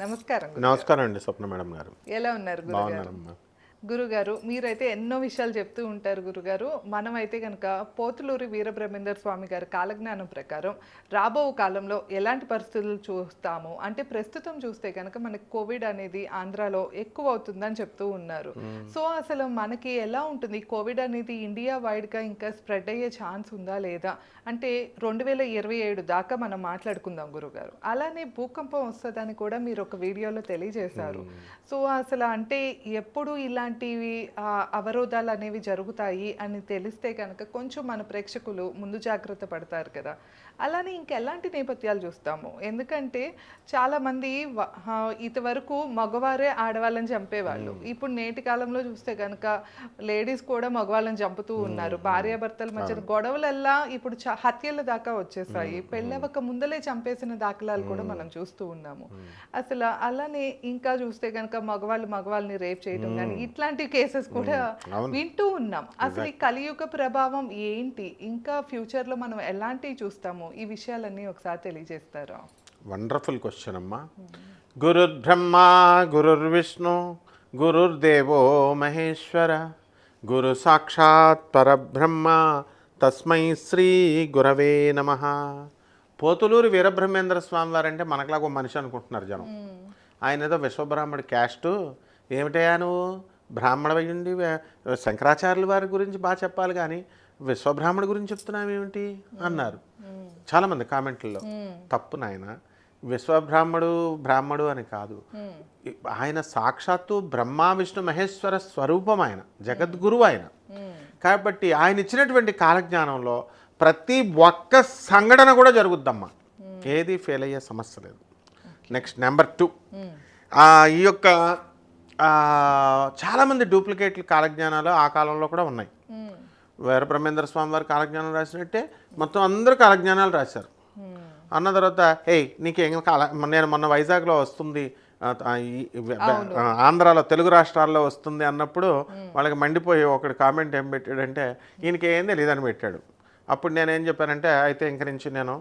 నమస్కారం నమస్కారం అండి స్వప్న మేడం గారు. ఎలా ఉన్నారు గురుగారు? గురుగారు మీరైతే ఎన్నో విషయాలు చెప్తూ ఉంటారు గురుగారు. మనమైతే కనుక పోతులూరి వీరబ్రహ్మేందర్ స్వామి గారి కాలజ్ఞానం ప్రకారం రాబో కాలంలో ఎలాంటి పరిస్థితులు చూస్తాము అంటే ప్రస్తుతం చూస్తే కనుక మనకి కోవిడ్ అనేది ఆంధ్రాలో ఎక్కువ అవుతుందని చెప్తూ ఉన్నారు. సో అసలు మనకి ఎలా ఉంటుంది కోవిడ్ అనేది ఇండియా వైడ్గా ఇంకా స్ప్రెడ్ అయ్యే ఛాన్స్ ఉందా లేదా అంటే 2027 దాకా మనం మాట్లాడుకుందాం గురుగారు. అలానే భూకంపం వస్తుందని కూడా మీరు ఒక వీడియోలో తెలియజేశారు. సో అసలు అంటే ఎప్పుడు ఇలాంటివి అవరోధాలు అనేవి జరుగుతాయి అని తెలిస్తే కనుక కొంచెం మన ప్రేక్షకులు ముందు జాగ్రత్త పడతారు కదా. అలానే ఇంకెలాంటి నేపథ్యాలు చూస్తాము? ఎందుకంటే చాలామంది ఇంతవరకు మగవారే ఆడవాళ్ళని చంపేవాళ్ళు. ఇప్పుడు నేటి కాలంలో చూస్తే కనుక లేడీస్ కూడా మగవాళ్ళని చంపుతూ ఉన్నారు. భార్యాభర్తల మధ్య గొడవలల్లా ఇప్పుడు హత్యల దాకా వచ్చేసాయి. పెళ్ళవక ముందలే చంపేసిన దాఖలాలు కూడా మనం చూస్తూ ఉన్నాము. అసలు అలానే ఇంకా చూస్తే కనుక మగవాళ్ళని రేప్ చేయడం కానీ ఇట్లాంటి కేసెస్ కూడా వింటూ ఉన్నాం. అసలు ఈ కలియుగ ప్రభావం ఏంటి, ఇంకా ఫ్యూచర్ లో మనం ఎలాంటివి చూస్తాము, ఈ విషయాలన్నీ ఒకసారి తెలియజేస్తారా? వండర్ఫుల్ క్వశ్చన్ అమ్మా. గురుర్ బ్రహ్మ గురుర్ విష్ణు గురుర్దేవో మహేశ్వర గురు సాక్షాత్ పరబ్రహ్మ తస్మై శ్రీ గురవే నమః. పోతులూరి వీరబ్రహ్మేంద్ర స్వామి వారంటే మనకులాగా ఒక మనిషి అనుకుంటున్నారు జనం. ఆయన ఏదో విశ్వబ్రాహ్మణుడి క్యాస్టు ఏమిటయా నువ్వు బ్రాహ్మణ అయ్యుండి శంకరాచార్యుల వారి గురించి బాగా చెప్పాలి కానీ విశ్వబ్రాహ్మణుడి గురించి చెప్తున్నావు ఏమిటి అన్నారు చాలామంది కామెంట్లలో. తప్పు నాయన, బ్రాహ్మడు అని కాదు, ఆయన సాక్షాత్తు బ్రహ్మ విష్ణు మహేశ్వర స్వరూపం, ఆయన జగద్గురువు ఆయన. కాబట్టి ఆయన ఇచ్చినటువంటి కాలజ్ఞానంలో ప్రతి ఒక్క సంఘటన కూడా జరుగుద్దమ్మా, ఏది ఫెయిల్ అయ్యే సమస్య లేదు. నెక్స్ట్ నెంబర్ 2, ఈ యొక్క చాలామంది డూప్లికేట్లు కాలజ్ఞానాలు ఆ కాలంలో కూడా ఉన్నాయి. వీరబ్రహ్మేంద్ర స్వామి వారు కాలజ్ఞానం రాసినట్టే మొత్తం అందరూ కాలజ్ఞానాలు రాశారు. అన్న తర్వాత నీకేం నేను మొన్న వైజాగ్లో వస్తుంది, ఆంధ్రాలో తెలుగు రాష్ట్రాల్లో వస్తుంది అన్నప్పుడు వాళ్ళకి మండిపోయి ఒకటి కామెంట్ ఏం పెట్టాడంటే ఈయనకి ఏం తెలియదని పెట్టాడు. అప్పుడు నేనేం చెప్పానంటే అయితే ఇంక నుంచి నేను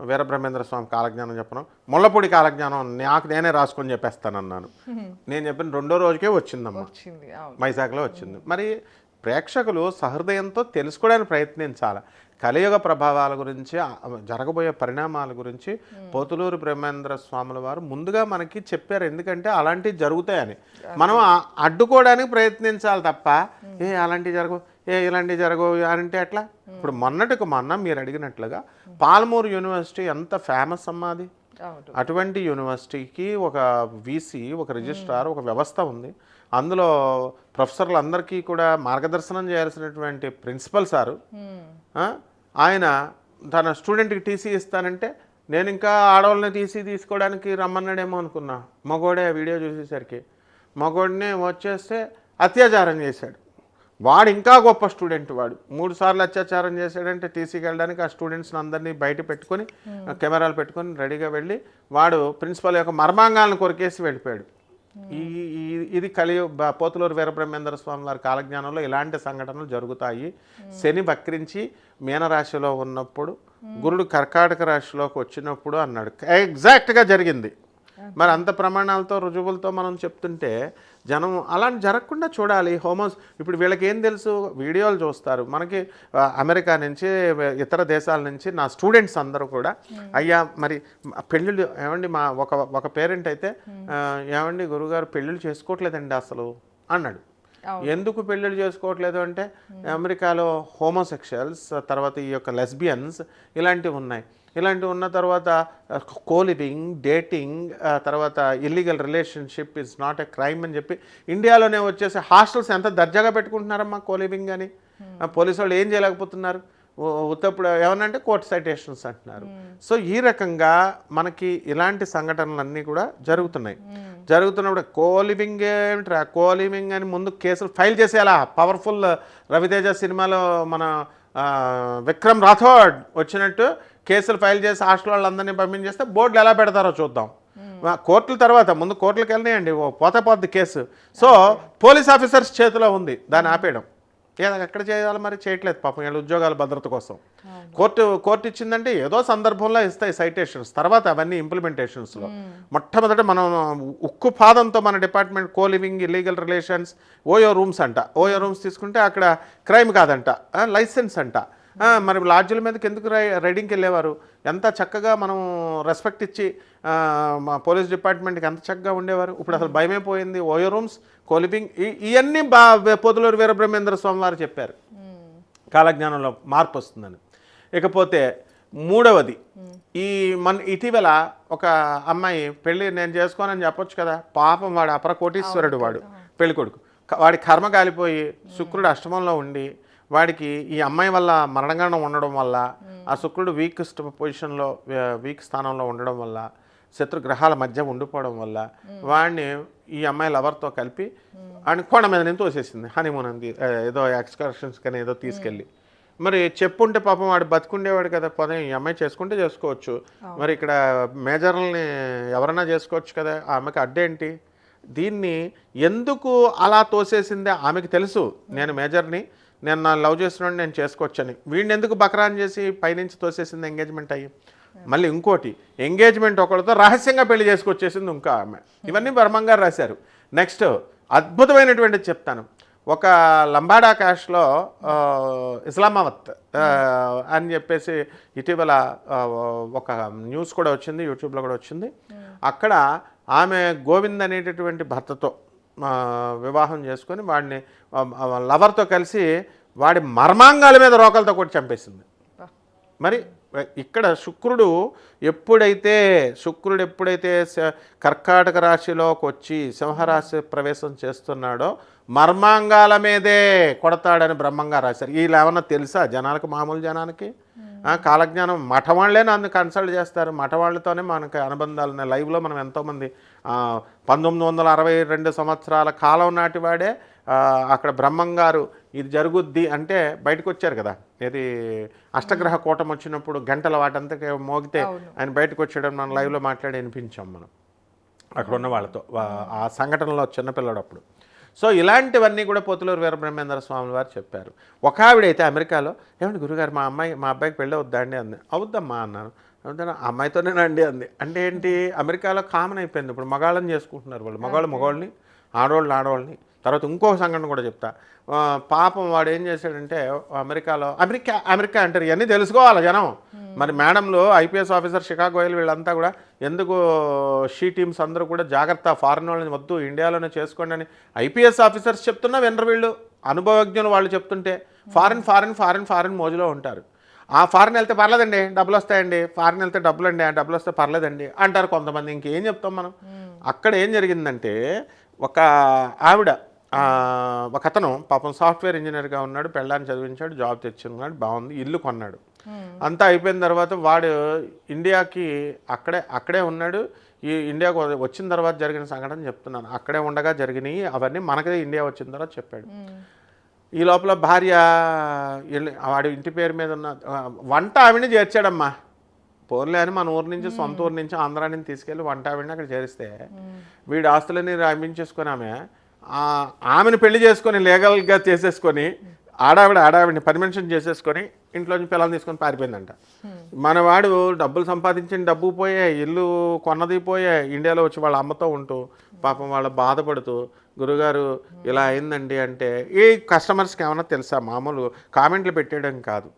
వీరబ్రహ్మేంద్ర స్వామి కాలజ్ఞానం చెప్పను, ముళ్ళపూడి కాలజ్ఞానం నేనే రాసుకొని చెప్పేస్తానన్నాను. నేను చెప్పిన 2వ రోజుకే వచ్చిందమ్మా, వైజాగ్లో వచ్చింది. మరి ప్రేక్షకులు సహృదయంతో తెలుసుకోవడానికి ప్రయత్నించాలి. కలియుగ ప్రభావాల గురించి, జరగబోయే పరిణామాల గురించి పోతులూరు బ్రహ్మేంద్ర స్వాముల వారు ముందుగా మనకి చెప్పారు. ఎందుకంటే అలాంటివి జరుగుతాయని మనం అడ్డుకోవడానికి ప్రయత్నించాలి తప్ప అలాంటివి జరగవు, ఇలాంటివి జరగవు అంటే ఎట్లా? ఇప్పుడు మొన్న మీరు అడిగినట్లుగా పాల్మూరు యూనివర్సిటీ ఎంత ఫేమస్ అమ్మా అది. అటువంటి యూనివర్సిటీకి ఒక వీసీ, ఒక రిజిస్ట్రార్, ఒక వ్యవస్థ ఉంది. అందులో ప్రొఫెసర్లు అందరికీ కూడా మార్గదర్శనం చేయాల్సినటువంటి ప్రిన్సిపల్ సారు ఆయన తన స్టూడెంట్కి టీసీ ఇస్తానంటే నేను ఇంకా ఆడవాళ్ళని టీసీ తీసుకోవడానికి రమ్మన్నాడేమో అనుకున్నా. మగోడే వీడియో చూసేసరికి మగోడిని వచ్చేస్తే అత్యాచారం చేశాడు. వాడు ఇంకా గొప్ప స్టూడెంట్, వాడు 3 సార్లు అత్యాచారం చేశాడంటే టీసీకి వెళ్ళడానికి ఆ స్టూడెంట్స్ని అందరినీ బయట పెట్టుకొని కెమెరాలు పెట్టుకొని రెడీగా వెళ్ళి వాడు ప్రిన్సిపల్ యొక్క మర్మాంగాలను కొరికేసి వెళ్ళిపోయాడు. ఇది పోతులూరు వీరబ్రహ్మేంద్ర స్వామి వారి కాలజ్ఞానంలో ఇలాంటి సంఘటనలు జరుగుతాయి. శని వక్రించి మీనరాశిలో ఉన్నప్పుడు, గురుడు కర్కాటక రాశిలోకి వచ్చినప్పుడు అన్నాడు. ఎగ్జాక్ట్గా జరిగింది. మరి అంత ప్రమాణాలతో రుజువులతో మనం చెప్తుంటే జనం అలాంటి జరగకుండా చూడాలి. ఇప్పుడు వీళ్ళకి ఏం తెలుసు, వీడియోలు చూస్తారు. మనకి అమెరికా నుంచి, ఇతర దేశాల నుంచి నా స్టూడెంట్స్ అందరూ కూడా అయ్యా మరి పెళ్ళిళ్ళు ఏమండి, మా ఒక పేరెంట్ అయితే ఏమండి గురుగారు పెళ్ళిళ్ళు చేసుకోవట్లేదండి అసలు అన్నాడు. ఎందుకు పెళ్ళిళ్ళు చేసుకోవట్లేదు అంటే అమెరికాలో హోమోసెక్షువల్స్, తర్వాత ఈ యొక్క లెస్బియన్స్ ఇలాంటివి ఉన్నాయి. ఇలాంటివి ఉన్న తర్వాత కోలివింగ్, డేటింగ్, తర్వాత illegal relationship is not a crime అని చెప్పి ఇండియాలోనే వచ్చేసి హాస్టల్స్ ఎంత దర్జాగా పెట్టుకుంటున్నారమ్మా కోలివింగ్ అని. పోలీసు వాళ్ళు ఏం చేయలేకపోతున్నారు. ఉత్తప్పుడు ఏమన్నంటే కోర్టు సైటేషన్స్ అంటున్నారు. సో ఈ రకంగా మనకి ఇలాంటి సంఘటనలన్నీ కూడా జరుగుతున్నప్పుడు కోలివింగ్ ఏమిట్రా కోలివింగ్ అని ముందు కేసులు ఫైల్ చేసేలా పవర్ఫుల్ రవితేజ సినిమాలో మన విక్రమ్ రాథోడ్ వచ్చినట్టు కేసులు ఫైల్ చేసి హాస్టల్ వాళ్ళందరినీ పంపించేస్తే బోర్డులు ఎలా పెడతారో చూద్దాం. కోర్టుల తర్వాత ముందు కోర్టులకు వెళ్ళినాయండి, పోతే కేసు. సో పోలీస్ ఆఫీసర్స్ చేతిలో ఉంది దాన్ని ఆపేయడం. ఎక్కడ చేయాలి మరి, చేయట్లేదు పాపం వీళ్ళ ఉద్యోగాల భద్రత కోసం. కోర్టు ఇచ్చిందంటే ఏదో సందర్భంలో ఇస్తాయి సైటేషన్స్, తర్వాత అవన్నీ ఇంప్లిమెంటేషన్స్లో. మొట్టమొదట మనం ఉక్కు పాదంతో మన department co living, illegal relations, OYO rooms అంట. ఓయో రూమ్స్ తీసుకుంటే అక్కడ క్రైమ్ కాదంట, లైసెన్స్ అంట. మరి లాడ్జీల మీదకి ఎందుకు రైడింగ్కి వెళ్ళేవారు? ఎంత చక్కగా మనం రెస్పెక్ట్ ఇచ్చి మా పోలీస్ డిపార్ట్మెంట్కి ఎంత చక్కగా ఉండేవారు. ఇప్పుడు అసలు భయమే పోయింది. ఓయో రూమ్స్, కోలివింగ్, ఇవన్నీ పొదులూరు వీరబ్రహ్మేంద్ర స్వామి వారు చెప్పారు కాలజ్ఞానంలో మార్పు వస్తుందని. ఇకపోతే మూడవది, ఇటీవల ఒక అమ్మాయి పెళ్ళి నేను చేసుకోనని చెప్పొచ్చు కదా, పాపం వాడు అపర కోటీశ్వరుడు, వాడు పెళ్లి కొడుకు, వాడి కర్మ కాలిపోయి శుక్రుడు అష్టమంలో ఉండి వాడికి ఈ అమ్మాయి వల్ల మరణగణం ఉండడం వల్ల, ఆ శుక్రుడు వీకెస్ట్ పొజిషన్లో వీక్ స్థానంలో ఉండడం వల్ల, శత్రుగ్రహాల మధ్య ఉండిపోవడం వల్ల వాడిని ఈ అమ్మాయి లవర్తో కలిపి ఆయన కొండ మీద నుంచి తోసేసింది. హనీమూన్ అంది ఏదో ఎక్స్కర్షన్స్ కానీ ఏదో తీసుకెళ్ళి. మరి చెప్పుంటే పాపం వాడు బతుకుండేవాడు కదా, పోనీ ఈ అమ్మాయి చేసుకుంటే చేసుకోవచ్చు, మరి ఇక్కడ మేజర్లని ఎవరైనా చేసుకోవచ్చు కదా, ఆ అమ్మాయికి అడ్డేంటి? దీన్ని ఎందుకు అలా తోసేసిందే ఆమెకి తెలుసు, నేను మేజర్ని, నేను నా లవ్ చేస్తున్నాడు, నేను చేసుకోవచ్చని. వీడిని ఎందుకు బకరాన్ చేసి పైనుంచి తోసేసింది ఎంగేజ్మెంట్ అయ్యి. మళ్ళీ ఇంకోటి, ఎంగేజ్మెంట్ ఒకరితో రహస్యంగా పెళ్లి చేసుకొచ్చేసింది ఇంకో ఆమె. ఇవన్నీ బర్మంగా రాశారు. నెక్స్ట్ అద్భుతమైనటువంటిది చెప్తాను. ఒక లంబాడా క్యాష్లో ఇస్లామాబాద్ అని చెప్పేసి ఇటీవల ఒక న్యూస్ కూడా వచ్చింది, యూట్యూబ్లో కూడా వచ్చింది. అక్కడ ఆమె గోవింద్ అనేటటువంటి భర్తతో వివాహం చేసుకొని వాడిని లవర్తో కలిసి వాడి మర్మాంగాల మీద రోకలతో కొట్టి చంపేసింది. మరి ఇక్కడ శుక్రుడు ఎప్పుడైతే కర్కాటక రాశిలోకి వచ్చి సింహరాశి ప్రవేశం చేస్తున్నాడో మర్మాంగాల మీదే కొడతాడని బ్రహ్మంగా రాశారు. వీళ్ళు ఏమన్నా తెలుసా జనాలకు, మామూలు జనానికి? కాలజ్ఞానం మఠం వాళ్ళే నన్ను కన్సల్ట్ చేస్తారు, మఠం వాళ్ళతోనే మనకి అనుబంధాలు ఉన్నాయి. లైవ్లో మనం ఎంతోమంది 1962 సంవత్సరాల కాలం నాటి వాడే అక్కడ బ్రహ్మంగారు ఇది జరుగుద్ది అంటే బయటకు వచ్చారు కదా, ఇది అష్టగ్రహ కూటం వచ్చినప్పుడు గంటల వాటంతా మోగితే ఆయన బయటకు వచ్చాడని మనం లైవ్లో మాట్లాడి వినిపించాం మనం అక్కడ ఉన్న వాళ్ళతో, ఆ సంఘటనలో చిన్నపిల్లడప్పుడు. సో ఇలాంటివన్నీ కూడా పోతులూరు వీరబ్రహ్మేంద్ర స్వామి వారు చెప్పారు. ఒక ఆవిడైతే అమెరికాలో, ఏమండి గురుగారు మా అబ్బాయికి పెళ్ళి అవుద్దా అండి అంది. అవుద్దమ్మా అన్నాను. అవుతా అమ్మాయితోనేనండి అంది. అంటే ఏంటి, అమెరికాలో కామన్ అయిపోయింది ఇప్పుడు, మగాళ్ళని చేసుకుంటున్నారు వాళ్ళు, మగవాళ్ళని, ఆడవాళ్ళని. తర్వాత ఇంకో సంఘటన కూడా చెప్తా. పాపం వాడు ఏం చేశాడంటే అమెరికా అంటారు, ఇవన్నీ తెలుసుకోవాలి జనం. మరి మేడంలు, ఐపీఎస్ ఆఫీసర్, షికాగోయల్ వీళ్ళంతా కూడా ఎందుకు షీ టీమ్స్ అందరూ కూడా జాగ్రత్త, ఫారెన్ వాళ్ళని వద్దు ఇండియాలోనే చేసుకోండి అని ఐపీఎస్ ఆఫీసర్స్ చెప్తున్నా వినరు వీళ్ళు. అనుభవజ్ఞులు వాళ్ళు చెప్తుంటే ఫారెన్ మోజులో ఉంటారు. ఆ ఫారెన్ వెళ్తే పర్లేదండి డబ్బులు వస్తాయండి, ఫారెన్ వెళ్తే డబ్బులండి, ఆ డబ్బులు వస్తే పర్లేదండి అంటారు కొంతమంది. ఇంకేం చెప్తాం మనం. అక్కడ ఏం జరిగిందంటే ఒక ఆవిడ, ఒక అతను పాపం సాఫ్ట్వేర్ ఇంజనీర్గా ఉన్నాడు, పెళ్ళాన్ని చదివించాడు, జాబ్ తెచ్చుకున్నాడు, బాగుంది, ఇల్లు కొన్నాడు. అంతా అయిపోయిన తర్వాత వాడు ఇండియాకి అక్కడే ఉన్నాడు. ఈ ఇండియాకు వచ్చిన తర్వాత జరిగిన సంఘటన చెప్తున్నాను, అక్కడే ఉండగా జరిగినాయి అవన్నీ మనకే ఇండియా వచ్చిన తర్వాత చెప్పాడు. ఈ లోపల భార్య వాడి ఇంటి పేరు మీద ఉన్న వంట ఆవిడని చేర్చాడమ్మా. పోర్లే అని మన ఊరు నుంచి, సొంత ఊరు నుంచి, ఆంధ్రా నుంచి తీసుకెళ్ళి వంట ఆవిడని అక్కడ చేరిస్తే వీడి ఆస్తులని రాయించేసుకొని ఆమెను పెళ్లి చేసుకొని లీగల్గా చేసేసుకొని ఆడావిడిని పర్మిషన్ చేసేసుకొని ఇంట్లోంచి పిల్లల్ని తీసుకొని పారిపోయిందంట. మనవాడు డబ్బులు సంపాదించిన డబ్బు పోయే, ఇల్లు కొన్నది పోయే, ఇండియాలో వచ్చి వాళ్ళ అమ్మతో ఉంటూ పాపం వాళ్ళు బాధపడుతూ, గురుగారు ఇలా అయిందండి అంటే, ఈ కస్టమర్స్కి ఏమన్నా తెలుసా? మామూలు కామెంట్లు పెట్టేయడం కాదు,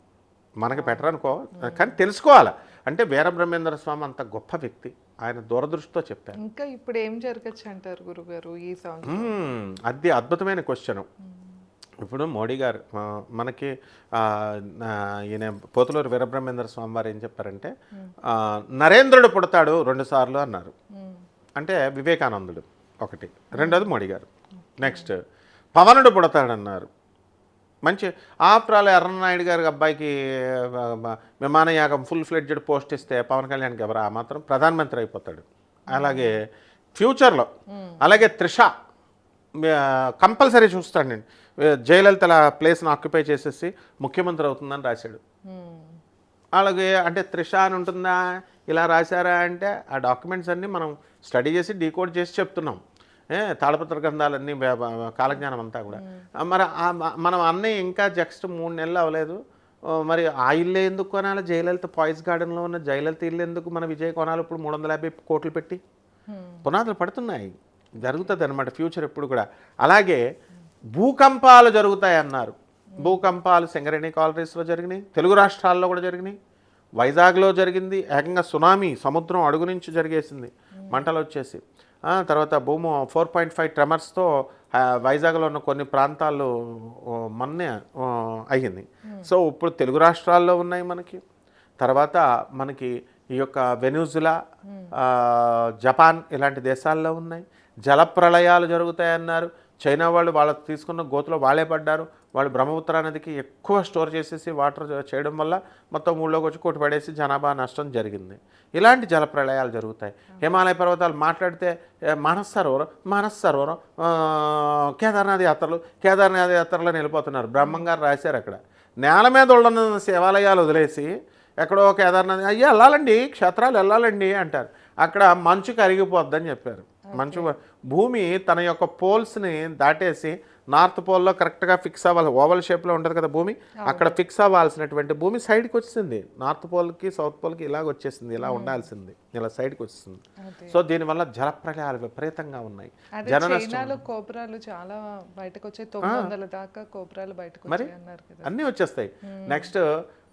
మనకి పెట్టరనుకో కానీ తెలుసుకోవాలి. అంటే వీరబ్రహ్మేంద్ర స్వామి అంత గొప్ప వ్యక్తి, ఆయన దూరదృష్టితో చెప్పారు. ఇంకా ఇప్పుడు ఏం జరగచ్చు అంటారు గురుగారు ఈ సంవత్సరం? అది అద్భుతమైన క్వశ్చన్. ఇప్పుడు మోడీ గారు మనకి ఈయన పోతులూరు వీరబ్రహ్మేంద్ర స్వామి వారు ఏం చెప్పారంటే, నరేంద్రుడు పుడతాడు 2 సార్లు అన్నారు. అంటే వివేకానందుడు ఒకటి, రెండోది మోడీ గారు. నెక్స్ట్ పవనుడు పుడతాడన్నారు. మంచి ఆఫ్టర్ ఆల్ ఎర్రనాయుడు గారి అబ్బాయికి విమానయాగం ఫుల్ ఫ్లెడ్జెడ్ పోస్ట్ ఇస్తే పవన్ కళ్యాణ్కి ఎవరు ఆ మాత్రం ప్రధానమంత్రి అయిపోతాడు. అలాగే ఫ్యూచర్లో అలాగే త్రిష కంపల్సరీ చూస్తాడు నేను, జయలలిత ప్లేస్ని ఆక్యుపై చేసేసి ముఖ్యమంత్రి అవుతుందని రాశాడు. అలాగే అంటే త్రిష అని ఉంటుందా ఇలా రాశారా అంటే ఆ డాక్యుమెంట్స్ అన్నీ మనం స్టడీ చేసి డీకోడ్ చేసి చెప్తున్నాం. తాళపత్ర గ్రంథాలన్నీ కాలజ్ఞానం అంతా కూడా. మరి మనం అన్నయ్య ఇంకా జస్ట్ 3 నెలలు అవ్వలేదు, మరి ఆ ఇల్లు ఎందుకు కొనాలి? జయలలిత పాయిస్ గార్డెన్లో ఉన్న జయలలిత ఇల్లు ఎందుకు మన విజయ్ కొనాలి ఇప్పుడు 350 కోట్లు పెట్టి? పునాదులు పడుతున్నాయి, జరుగుతుంది అనమాట ఫ్యూచర్ ఎప్పుడు కూడా. అలాగే భూకంపాలు జరుగుతాయి అన్నారు. భూకంపాలు సింగరేణి కాలరీస్లో జరిగినాయి, తెలుగు రాష్ట్రాల్లో కూడా జరిగినాయి, వైజాగ్లో జరిగింది. ఏకంగా సునామీ సముద్రం అడుగు నుంచి జరిగేసింది, మంటలు వచ్చేసి. తర్వాత భూమి 4.5 ట్రెమర్స్తో వైజాగ్లో ఉన్న కొన్ని ప్రాంతాలు మొన్నే అయ్యింది. సో ఇప్పుడు తెలుగు రాష్ట్రాల్లో ఉన్నాయి మనకి. తర్వాత మనకి ఈ యొక్క వెనుజులా, జపాన్ ఇలాంటి దేశాల్లో ఉన్నాయి. జలప్రళయాలు జరుగుతాయన్నారు. చైనా వాళ్ళు తీసుకున్న గోతులో వాళ్ళే పడ్డారు. వాళ్ళు బ్రహ్మపుత్ర నదికి ఎక్కువ స్టోర్ చేసేసి వాటర్ చేయడం వల్ల మొత్తం ఊళ్ళోకి వచ్చి కొట్టుపడేసి జనాభా నష్టం జరిగింది. ఇలాంటి జలప్రళయాలు జరుగుతాయి. హిమాలయ పర్వతాలు మాట్లాడితే మానసరోవరం కేదార్నాథ్ యాత్రలో వెళ్ళిపోతున్నారు. బ్రహ్మంగారు రాశారు అక్కడ. నేల మీద ఉన్న శివాలయాలు వదిలేసి ఎక్కడో కేదార్నాథ్ అయ్యా వెళ్ళాలండి, క్షేత్రాలు వెళ్ళాలండి అంటారు. అక్కడ మంచు కరిగిపోద్దని చెప్పారు. మంచు భూమి తన యొక్క పోల్స్ని దాటేసి నార్త్ పోల్లో కరెక్ట్గా ఫిక్స్ అవ్వాలి. ఓవల్ షేప్లో ఉంటుంది కదా భూమి, అక్కడ ఫిక్స్ అవ్వాల్సినటువంటి భూమి సైడ్కి వచ్చింది. నార్త్ పోల్కి సౌత్ పోల్కి ఇలాగ వచ్చేసింది, ఇలా ఉండాల్సింది, ఇలా సైడ్కి వచ్చింది. సో దీనివల్ల జలప్రళయాలు విపరీతంగా ఉన్నాయి. చైనాలో కోపురాలు చాలా బయటకు వచ్చాయి, 900 దాకా కోపురాలు బయటకు మరి అన్నారు కదా. అన్నీ వచ్చేస్తాయి. నెక్స్ట్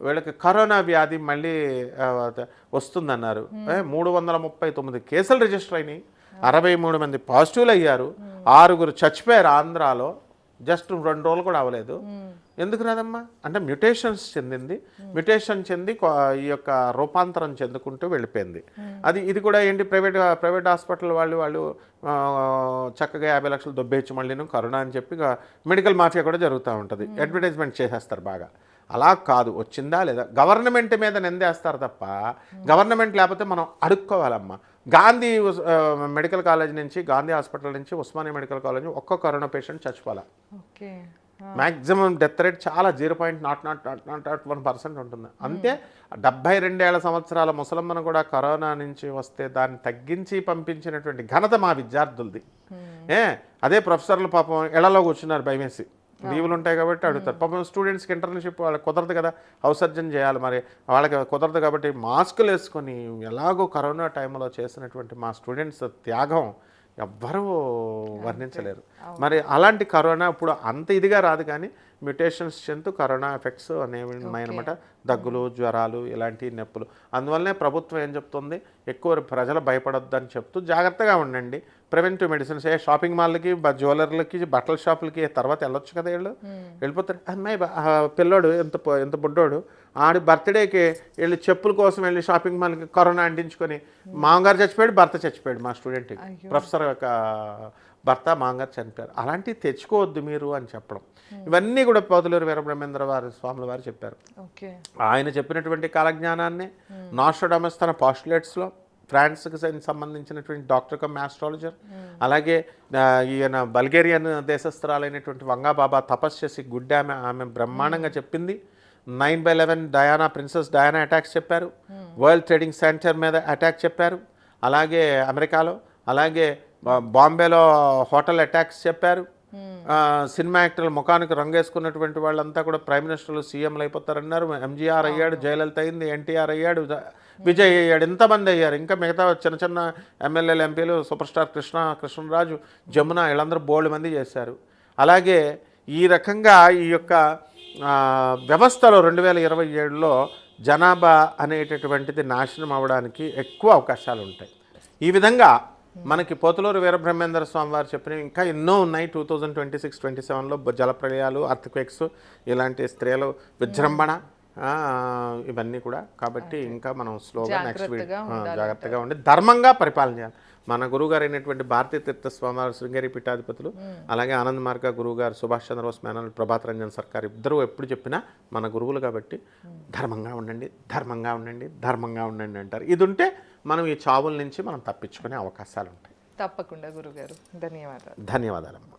వీళ్ళకి కరోనా వ్యాధి మళ్ళీ వస్తుందన్నారు. 339 కేసులు రిజిస్టర్ అయినాయి, 63 మంది పాజిటివ్లు అయ్యారు, 6 చచ్చిపోయారు ఆంధ్రాలో. జస్ట్ 2 రోజులు కూడా అవ్వలేదు. ఎందుకు రాదమ్మా అంటే మ్యుటేషన్స్ చెందింది. మ్యుటేషన్ చెంది ఈ యొక్క రూపాంతరం చెందుకుంటూ వెళ్ళిపోయింది. ఇది కూడా ఏంటి, ప్రైవేట్ హాస్పిటల్ వాళ్ళు చక్కగా 50 లక్షలు దొబ్బేయచ్చు మళ్ళీ కరోనా అని చెప్పి మెడికల్ మాఫియా కూడా జరుగుతూ ఉంటుంది. అడ్వర్టైజ్మెంట్ చేసేస్తారు బాగా. అలా కాదు, వచ్చిందా లేదా గవర్నమెంట్ మీద నిందేస్తారు తప్ప గవర్నమెంట్ లేకపోతే మనం అడుక్కోవాలమ్మా. గాంధీ మెడికల్ కాలేజ్ నుంచి, గాంధీ హాస్పిటల్ నుంచి, ఉస్మానియా మెడికల్ కాలేజ్ ఒక్క కరోనా పేషెంట్ చచ్చిపోవాలి. మ్యాక్సిమం డెత్ రేట్ చాలా 0.001% ఉంటుంది. అంతే 72 సంవత్సరాల ముసలమ్మను కూడా కరోనా నుంచి వస్తే దాన్ని తగ్గించి పంపించినటువంటి ఘనత మా విద్యార్థులది. అదే ప్రొఫెసర్లు పాపం ఇళ్లలో కూర్చున్నారు భయమేసి, లీవులు ఉంటాయి కాబట్టి అడుగుతారు. పాపం స్టూడెంట్స్కి ఇంటర్న్షిప్ వాళ్ళకి కుదరదు కదా, అవసర్జన చేయాలి, మరి వాళ్ళకి కుదరదు కాబట్టి మాస్కులు వేసుకొని ఎలాగో కరోనా టైంలో చేసినటువంటి మా స్టూడెంట్స్ త్యాగం ఎవ్వరూ వర్ణించలేరు. మరి అలాంటి కరోనా ఇప్పుడు అంత ఇదిగా రాదు, కానీ మ్యుటేషన్స్ చెందుతూ కరోనా ఎఫెక్ట్స్ అనేవి ఉన్నాయన్నమాట. దగ్గులు, జ్వరాలు, ఇలాంటి నొప్పులు. అందువల్లనే ప్రభుత్వం ఏం చెప్తుంది, ఎక్కువ ప్రజలు భయపడొద్దని చెప్తూ జాగ్రత్తగా ఉండండి. ప్రివెంటివ్ మెడిసిన్స్, షాపింగ్ మాల్కి, జ్యువెలర్లకి, బట్టల షాపులకి తర్వాత వెళ్ళొచ్చు కదా, వెళ్ళిపోతారు. అమ్మాయి పిల్లోడు ఎంత బుడ్డోడు, ఆడి బర్త్డేకి వెళ్ళి చెప్పుల కోసం వెళ్ళి షాపింగ్ మాల్కి కరోనా అంటించుకొని మామగారు చచ్చిపోయాడు, భర్త చచ్చిపోయాడు. మా స్టూడెంట్ ప్రొఫెసర్ యొక్క భర్త, మామగారు చనిపోయారు. అలాంటివి తెచ్చుకోవద్దు మీరు అని చెప్పడం. ఇవన్నీ కూడా పోతులూరి వీరబ్రహ్మేంద్ర స్వాముల వారు చెప్పారు. ఆయన చెప్పినటువంటి కాలజ్ఞానాన్ని నాస్ట్రాడమస్ తన పాస్టులేట్స్లో, ఫ్రాన్స్కి సంబంధించినటువంటి డాక్టర్ కమ్ ఆస్ట్రాలజర్, అలాగే ఈయన బల్గేరియన్ దేశస్థురాలైనటువంటి వంగాబాబా తపస్సు చేసి గుడ్డి ఆమె బ్రహ్మాండంగా చెప్పింది. 9/11 ప్రిన్సెస్ డయానా అటాక్స్ చెప్పారు. వరల్డ్ ట్రేడింగ్ సెంటర్ మీద అటాక్ చెప్పారు. అలాగే అమెరికాలో, అలాగే బాంబేలో హోటల్ అటాక్స్ చెప్పారు. సినిమా యాక్టర్లు ముఖానికి రంగేసుకున్నటువంటి వాళ్ళంతా కూడా ప్రైమ్ మినిస్టర్లు, సీఎంలు అయిపోతారన్నారు. ఎంజీఆర్ అయ్యాడు, జయలలిత అయింది, ఎన్టీఆర్ అయ్యాడు, విజయ్ అయ్యాడు, ఎంతమంది అయ్యారు. ఇంకా మిగతా చిన్న ఎమ్మెల్యేలు, ఎంపీలు, సూపర్ స్టార్ కృష్ణరాజు, జమున, వీళ్ళందరూ బోల్డ్ మంది చేశారు. అలాగే ఈ రకంగా ఈ యొక్క వ్యవస్థలో 2027లో జనాభా అనేటటువంటిది నాశనం అవ్వడానికి ఎక్కువ అవకాశాలు ఉంటాయి. ఈ విధంగా మనకి పోతులూరు వీరబ్రహ్మేంద్ర స్వామి వారు చెప్పినవి ఇంకా ఎన్నో ఉన్నాయి. 2026-27లో జలప్రళయాలు, అర్త్క్వేక్స్, ఇలాంటి స్త్రీలు విజృంభణ, ఇవన్నీ కూడా. కాబట్టి ఇంకా మనం స్లోగా నెక్స్ట్ వీడియో జాగ్రత్తగా ఉండి ధర్మంగా పరిపాలన చేయాలి. మన గురువుగారు అయినటువంటి భారతీ తీర్థ స్వామివారు శృంగేరి పీఠాధిపతులు, అలాగే ఆనంద్ మార్గ గురువుగారు సుభాష్ చంద్రబోస్ మేనల్, ప్రభాత్ రంజన్ సర్కార్ ఇద్దరు ఎప్పుడు చెప్పినా మన గురువులు కాబట్టి ధర్మంగా ఉండండి, ధర్మంగా ఉండండి, ధర్మంగా ఉండండి అంటారు. ఇది ఉంటే మనం ఈ చావుల నుంచి మనం తప్పించుకునే అవకాశాలు ఉంటాయి. తప్పకుండా గురుగారు, ధన్యవాదాలు. ధన్యవాదాలమ్మా.